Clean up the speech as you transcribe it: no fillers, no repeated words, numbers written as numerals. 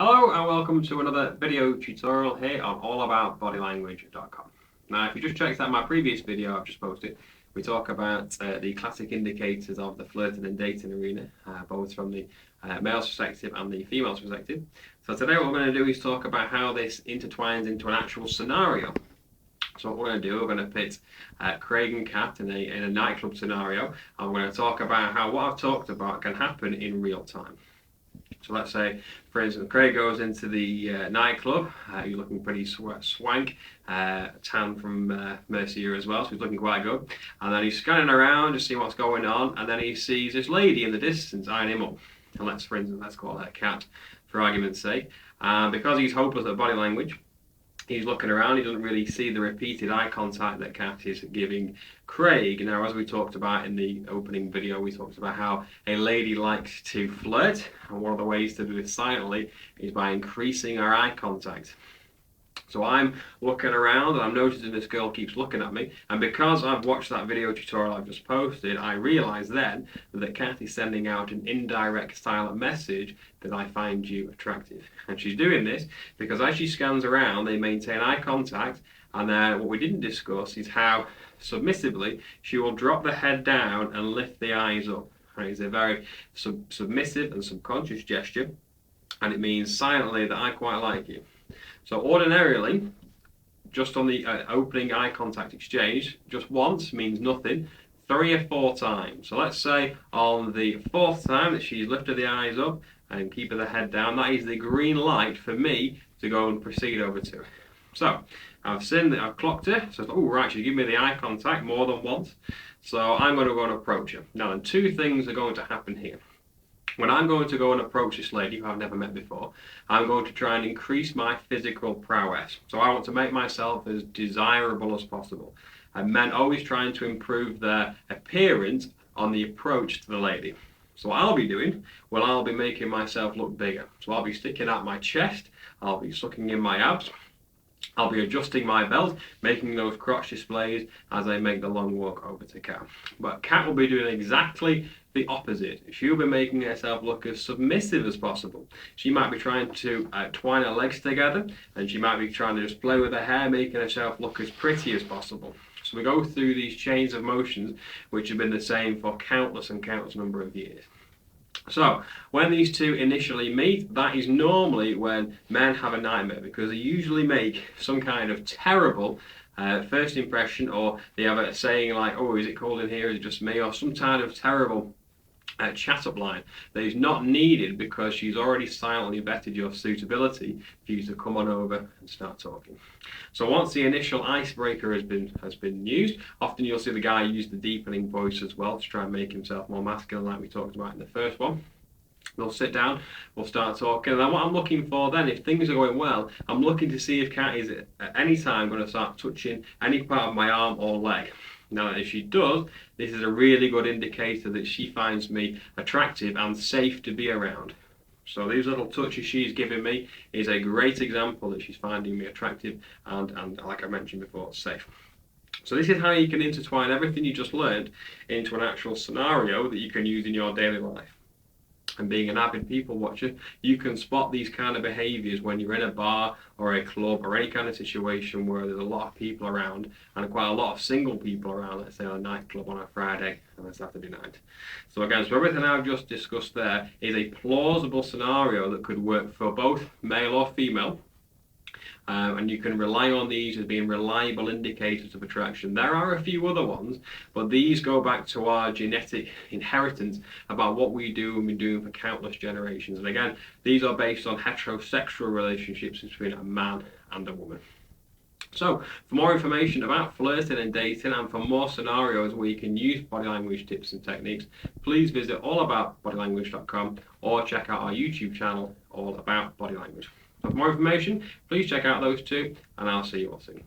Hello and welcome to another video tutorial here on allaboutbodylanguage.com. Now, if you just checked out my previous video I've just posted, we talk about the classic indicators of the flirting and dating arena, both from the male's perspective and the female's perspective. So today what we're going to do is talk about how this intertwines into an actual scenario. So what we're going to do, we're going to pit Craig and Kat in a nightclub scenario, and we're going to talk about how what I've talked about can happen in real time. So let's say, for instance, Craig goes into the nightclub. He's looking pretty swank, tan from Mercia as well, so he's looking quite good. And then he's scanning around to see what's going on, and then he sees this lady in the distance eyeing him up. And let's call her Kat, for argument's sake. Because he's hopeless at body language, he's looking around, he doesn't really see the repeated eye contact that Kat is giving Craig. Now, as we talked about in the opening video, we talked about how a lady likes to flirt, and one of the ways to do this silently is by increasing her eye contact. So I'm looking around and I'm noticing this girl keeps looking at me, and because I've watched that video tutorial I've just posted, I realise then that Kat is sending out an indirect silent message that I find you attractive. And she's doing this because as she scans around, they maintain eye contact, and then what we didn't discuss is how submissively she will drop the head down and lift the eyes up. Right? It's a very submissive and subconscious gesture, and it means silently that I quite like you. So ordinarily, just on the opening eye contact exchange, just once means nothing, 3 or 4 times. So let's say on the 4th time that she's lifted the eyes up and keeping the head down, that is the green light for me to go and proceed over to her. So I've seen that I've clocked her, so oh right, she's given me the eye contact more than once, so I'm going to go and approach her. Now then, 2 things are going to happen here. When I'm going to go and approach this lady who I've never met before, I'm going to try and increase my physical prowess. So I want to make myself as desirable as possible. And men always trying to improve their appearance on the approach to the lady. So what I'll be doing, well, I'll be making myself look bigger. So I'll be sticking out my chest, I'll be sucking in my abs, I'll be adjusting my belt, making those crotch displays as I make the long walk over to Kat. But Kat will be doing exactly the opposite. She'll be making herself look as submissive as possible. She might be trying to twine her legs together, and she might be trying to just play with her hair, making herself look as pretty as possible. So we go through these chains of motions, which have been the same for countless and countless number of years. So, when these two initially meet, that is normally when men have a nightmare, because they usually make some kind of terrible first impression, or they have a saying like, oh, is it cold in here, is it just me, or some kind of terrible chat-up line that is not needed because she's already silently vetted your suitability for you to come on over and start talking. So once the initial icebreaker has been used, often you'll see the guy use the deepening voice as well to try and make himself more masculine, like we talked about in the first one. We'll sit down, we'll start talking, and then what I'm looking for then, if things are going well, I'm looking to see if Kat is at any time going to start touching any part of my arm or leg. Now, if she does, this is a really good indicator that she finds me attractive and safe to be around. So these little touches she's giving me is a great example that she's finding me attractive and like I mentioned before, safe. So this is how you can intertwine everything you just learned into an actual scenario that you can use in your daily life. And being an avid people watcher, you can spot these kind of behaviours when you're in a bar or a club or any kind of situation where there's a lot of people around, and quite a lot of single people around, let's say on a nightclub on a Friday and a Saturday night. So again, so everything I've just discussed there is a plausible scenario that could work for both male or female. And you can rely on these as being reliable indicators of attraction. There are a few other ones, but these go back to our genetic inheritance about what we do and been doing for countless generations. And again, these are based on heterosexual relationships between a man and a woman. So, for more information about flirting and dating, and for more scenarios where you can use body language tips and techniques, please visit allaboutbodylanguage.com or check out our YouTube channel, All About Body Language. So for more information, please check out those 2, and I'll see you all soon.